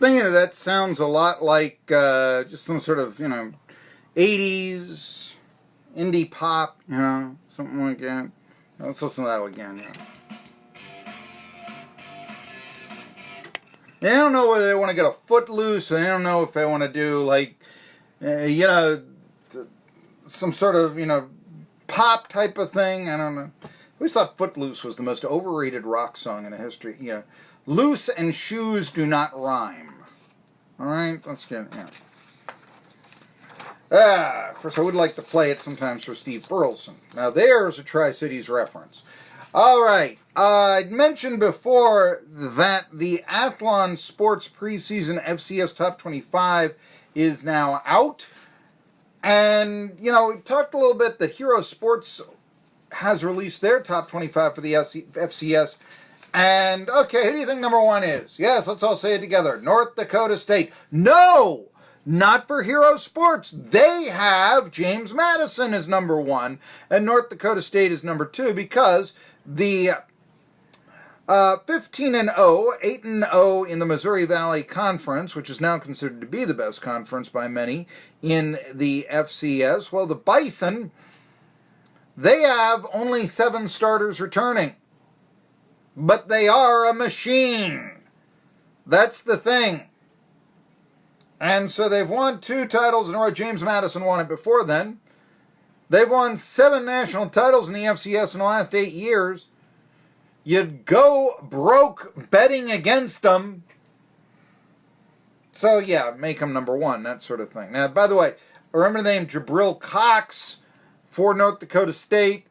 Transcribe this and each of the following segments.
thinking of that sounds a lot like just some sort of, 80s indie pop, something like that. Let's listen to that again, They don't know whether they want to get a Footloose, or they don't know if they want to do, like, some sort of, pop type of thing. I don't know. I always thought Footloose was the most overrated rock song in the history. Loose and shoes do not rhyme. All right, let's get of course, I would like to play it sometimes for Steve Billson. Now, there's a Tri-Cities reference. All right, I mentioned before that the Athlon Sports preseason FCS Top 25 is now out. And, we talked a little bit that Hero Sports has released their Top 25 for the FCS. And, okay, who do you think number one is? Yes, let's all say it together. North Dakota State. No! Not for Hero Sports. They have James Madison as number one, and North Dakota State is number two, because the 15-0, 8-0 in the Missouri Valley Conference, which is now considered to be the best conference by many in the FCS. Well, the Bison, they have only 7 starters returning, but they are a machine. That's the thing. And so they've won 2 titles in a row. James Madison won it before then. They've won 7 national titles in the FCS in the last 8 years. You'd go broke betting against them. So, yeah, make them number one, that sort of thing. Now, by the way, remember the name Jabril Cox for North Dakota State?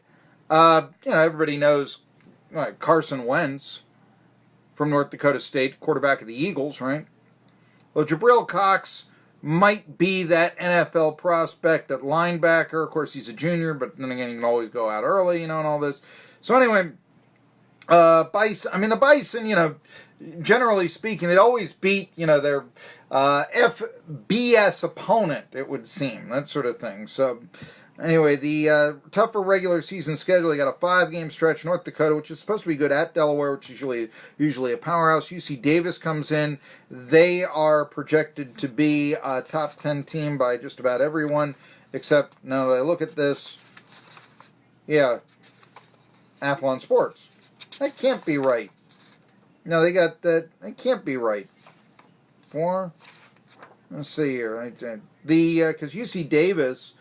Everybody knows Carson Wentz from North Dakota State, quarterback of the Eagles, right? Well, Jabril Cox might be that NFL prospect at linebacker. Of course, he's a junior, but then again, he can always go out early, and all this. So anyway, the Bison, generally speaking, they'd always beat, their FBS opponent, it would seem, that sort of thing. So anyway, the tougher regular season schedule, they got a 5-game stretch. North Dakota, which is supposed to be good, at Delaware, which is usually a powerhouse. UC Davis comes in. They are projected to be a top 10 team by just about everyone, except, now that I look at this, Athlon Sports. That can't be right. No, they got that. That can't be right. 4. Let's see here. Because UC Davis,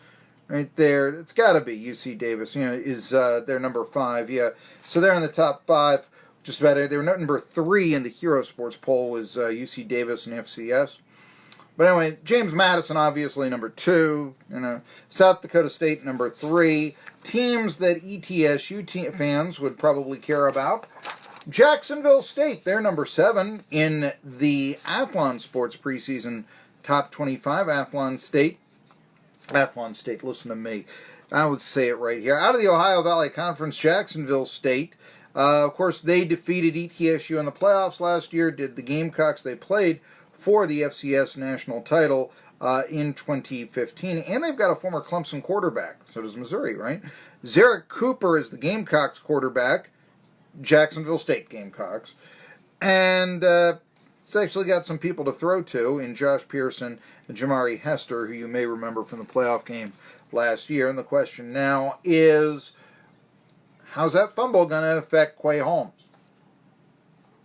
right there, it's got to be UC Davis. Is their number 5? Yeah, so they're in the top 5. Just about. They were number 3 in the Hero Sports poll. Was UC Davis and FCS. But anyway, James Madison obviously number 2. South Dakota State number 3. Teams that ETSU fans would probably care about. Jacksonville State, they're number 7 in the Athlon Sports preseason top 25. Athlon State, listen to me. I would say it right here. Out of the Ohio Valley Conference, Jacksonville State. Of course, they defeated ETSU in the playoffs last year, did the Gamecocks. They played for the FCS national title in 2015. And they've got a former Clemson quarterback. So does Missouri, right? Zarek Cooper is the Gamecocks quarterback. Jacksonville State Gamecocks. And it's actually got some people to throw to in Josh Pearson and Jamari Hester, who you may remember from the playoff game last year. And the question now is, how's that fumble going to affect Quay Holmes?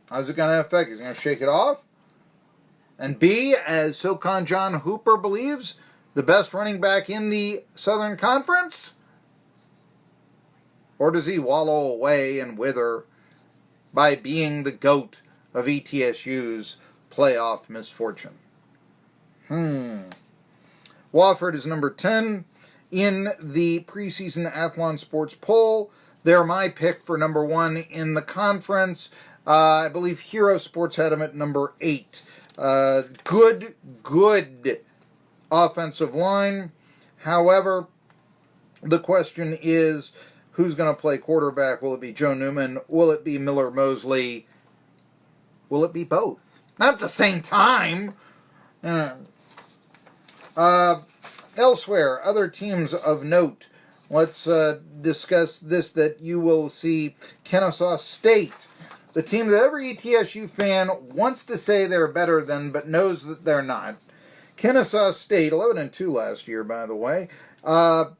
How's it going to affect? Is he going to shake it off? And B, as SoCon John Hooper believes, the best running back in the Southern Conference? Or does he wallow away and wither by being the GOAT of ETSU's playoff misfortune? Wofford is number 10 in the preseason Athlon Sports poll. They're my pick for number 1 in the conference. I believe Hero Sports had him at number 8. Good offensive line. However, the question is, who's going to play quarterback? Will it be Joe Newman? Will it be Miller Mosley? Will it be both? Not at the same time. Elsewhere, other teams of note. Let's discuss this, that you will see Kennesaw State the team that every ETSU fan wants to say they're better than, but knows that they're not. Kennesaw State, 11-2 last year, by the way. 5-0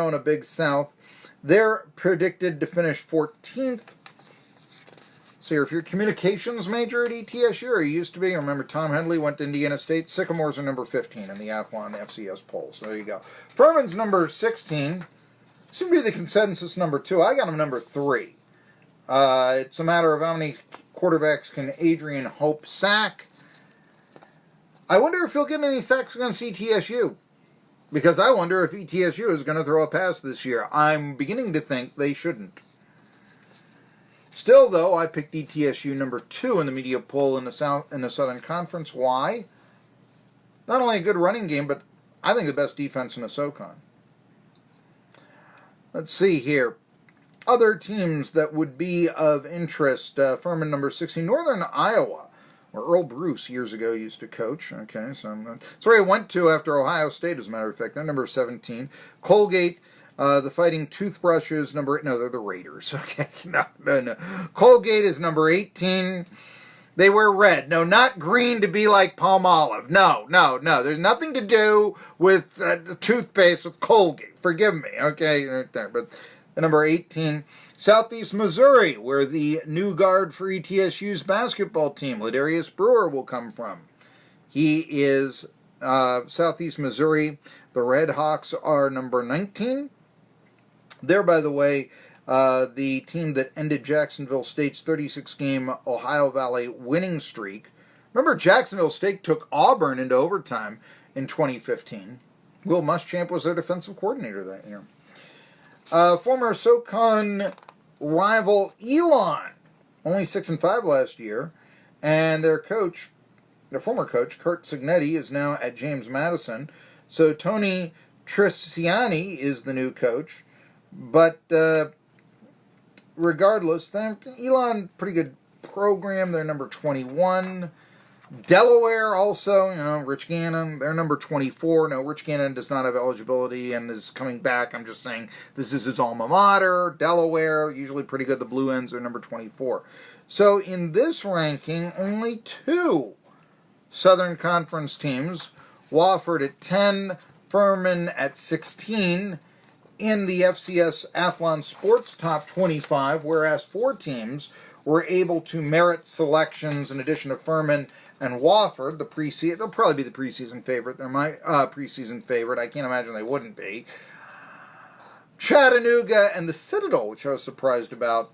in a Big South. They're predicted to finish 14th. So if you're a communications major at ETSU, or you used to be, remember Tom Henley went to Indiana State. Sycamores are number 15 in the Athlon FCS poll. So there you go. Furman's number 16. Seems to be the consensus number 2. I got him number 3. It's a matter of how many quarterbacks can Adrian Hope sack. I wonder if he'll get any sacks against ETSU. Because I wonder if ETSU is going to throw a pass this year. I'm beginning to think they shouldn't. Still, though, I picked ETSU number 2 in the media poll in the Southern Conference. Why? Not only a good running game, but I think the best defense in the SoCon. Let's see here. Other teams that would be of interest. Furman number 16, Northern Iowa, where Earl Bruce years ago used to coach. Okay, so that's where he went to after Ohio State, as a matter of fact. They're number 17. Colgate, the Fighting Toothbrushes, number 8. No, they're the Raiders. Okay, no. Colgate is number 18. They wear red. No, not green to be like Palmolive. No. There's nothing to do with the toothpaste with Colgate. Forgive me. Okay, right there. But number 18. Southeast Missouri, where the new guard for ETSU's basketball team, Ladarius Brewer, will come from. He is Southeast Missouri. The Red Hawks are number 19. They're, by the way, the team that ended Jacksonville State's 36-game Ohio Valley winning streak. Remember, Jacksonville State took Auburn into overtime in 2015. Will Muschamp was their defensive coordinator that year. Former SoCon rival Elon, only 6-5 last year, and their former coach, Kurt Signetti, is now at James Madison. So Tony Trisciani is the new coach, but regardless, Elon, pretty good program. They're number 21. Delaware also, Rich Gannon, they're number 24. No, Rich Gannon does not have eligibility and is coming back. I'm just saying this is his alma mater. Delaware, usually pretty good. The Blue Ends are number 24. So in this ranking, only 2 Southern Conference teams, Wofford at 10, Furman at 16, in the FCS Athlon Sports top 25, whereas 4 teams were able to merit selections in addition to Furman and Wofford, they'll probably be the preseason favorite. They're my preseason favorite. I can't imagine they wouldn't be. Chattanooga and the Citadel, which I was surprised about,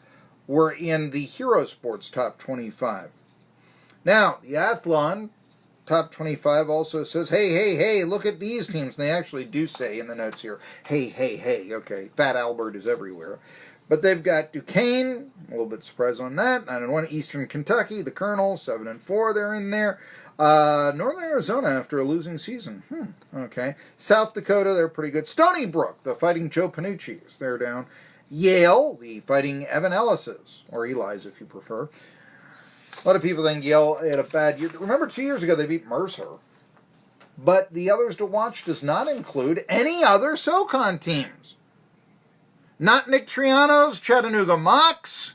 were in the Hero Sports top 25. Now, the Athlon top 25 also says, hey, look at these teams. And they actually do say in the notes here, hey, okay, Fat Albert is everywhere. But they've got Duquesne, a little bit surprised on that, 9-1. Eastern Kentucky, the Colonels, 7-4, they're in there. Northern Arizona after a losing season. Okay. South Dakota, they're pretty good. Stony Brook, the Fighting Joe Panucci's, they're down. Yale, the Fighting Evan Ellis's, or Eli's if you prefer. A lot of people think Yale had a bad year. Remember, 2 years ago they beat Mercer. But the others to watch does not include any other SoCon teams. Not Nick Triano's Chattanooga Mocs.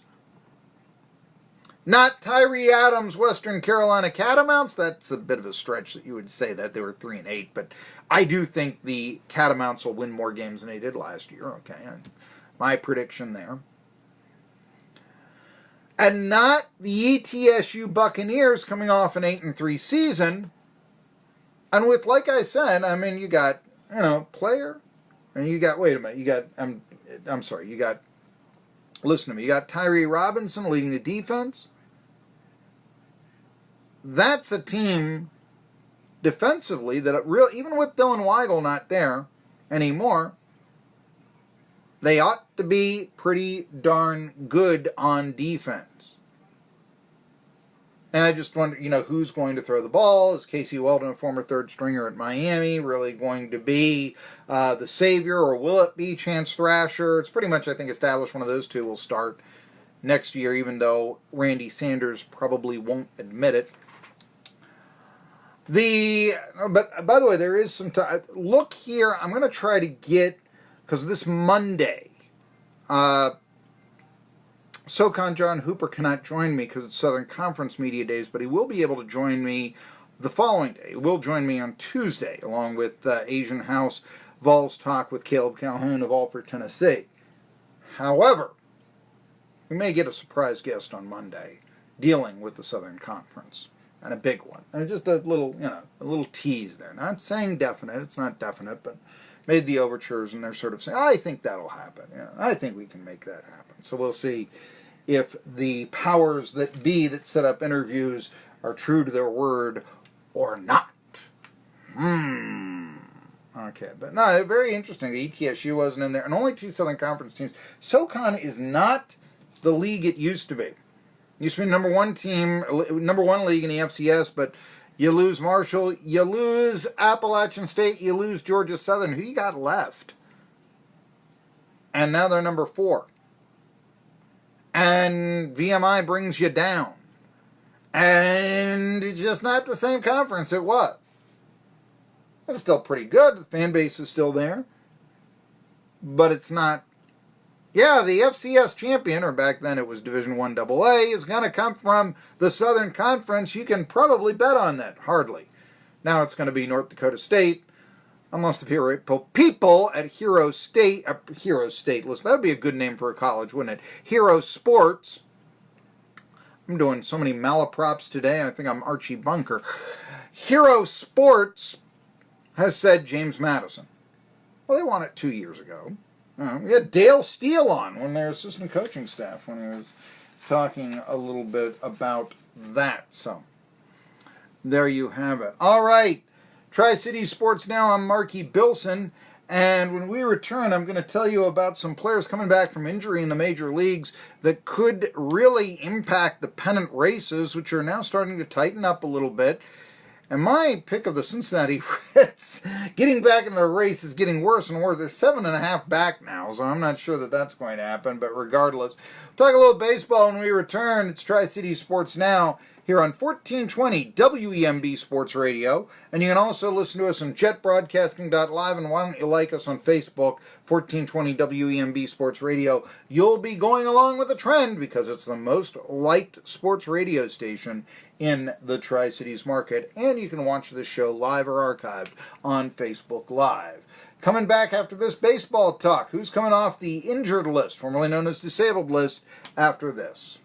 Not Tyree Adams' Western Carolina Catamounts. That's a bit of a stretch that you would say that they were 3-8. But I do think the Catamounts will win more games than they did last year. Okay, my prediction there. And not the ETSU Buccaneers coming off an 8-3 season. And with, like I said, I mean, you got, player. And you got, wait a minute, you got, you got, listen to me, you got Tyree Robinson leading the defense. That's a team defensively that even with Dylan Weigel not there anymore, they ought to be pretty darn good on defense. And I just wonder, who's going to throw the ball? Is Casey Weldon, a former third stringer at Miami, really going to be the savior, or will it be Chance Thrasher? It's pretty much, I think, established one of those two will start next year, even though Randy Sanders probably won't admit it. But by the way, there is some time. Look here, I'm going to try to get, because this Monday, SoCon John Hooper cannot join me because it's Southern Conference Media Days, but he will be able to join me the following day. He will join me on Tuesday, along with Asian House Vols Talk with Caleb Calhoun of Alford, Tennessee. However, we may get a surprise guest on Monday dealing with the Southern Conference, and a big one. And just a little, a little tease there. Not saying definite, it's not definite, but made the overtures, and they're sort of saying, I think that'll happen. I think we can make that happen. So we'll see if the powers that be that set up interviews are true to their word or not. Okay, but no, very interesting. The ETSU wasn't in there, and only 2 Southern Conference teams. SoCon is not the league it used to be. It used to be number 1 team, number 1 league in the FCS, but you lose Marshall, you lose Appalachian State, you lose Georgia Southern. Who you got left? And now they're number 4. And VMI brings you down. And it's just not the same conference it was. It's still pretty good. The fan base is still there. But it's not. Yeah, the FCS champion, or back then it was Division I AA, is going to come from the Southern Conference. You can probably bet on that. Hardly. Now it's going to be North Dakota State. Unless the people at Hero State, listen, that would be a good name for a college, wouldn't it? Hero Sports. I'm doing so many malaprops today, I think I'm Archie Bunker. Hero Sports has said James Madison. Well, they won it 2 years ago. We had Dale Steele on when their assistant coaching staff, when he was talking a little bit about that. So, there you have it. All right. Tri-City Sports Now, I'm Marky Billson, and when we return, I'm going to tell you about some players coming back from injury in the major leagues that could really impact the pennant races, which are now starting to tighten up a little bit. And my pick of the Cincinnati Reds getting back in the race is getting worse and worse. They're 7.5 back now, so I'm not sure that that's going to happen. But regardless, we'll talk a little baseball when we return. It's Tri-City Sports Now here on 1420 WEMB Sports Radio. And you can also listen to us on jetbroadcasting.live. And why don't you like us on Facebook, 1420 WEMB Sports Radio. You'll be going along with the trend because it's the most liked sports radio station in the Tri-Cities market. And you can watch this show live or archived on Facebook Live. Coming back after this baseball talk. Who's coming off the injured list, formerly known as disabled list, after this?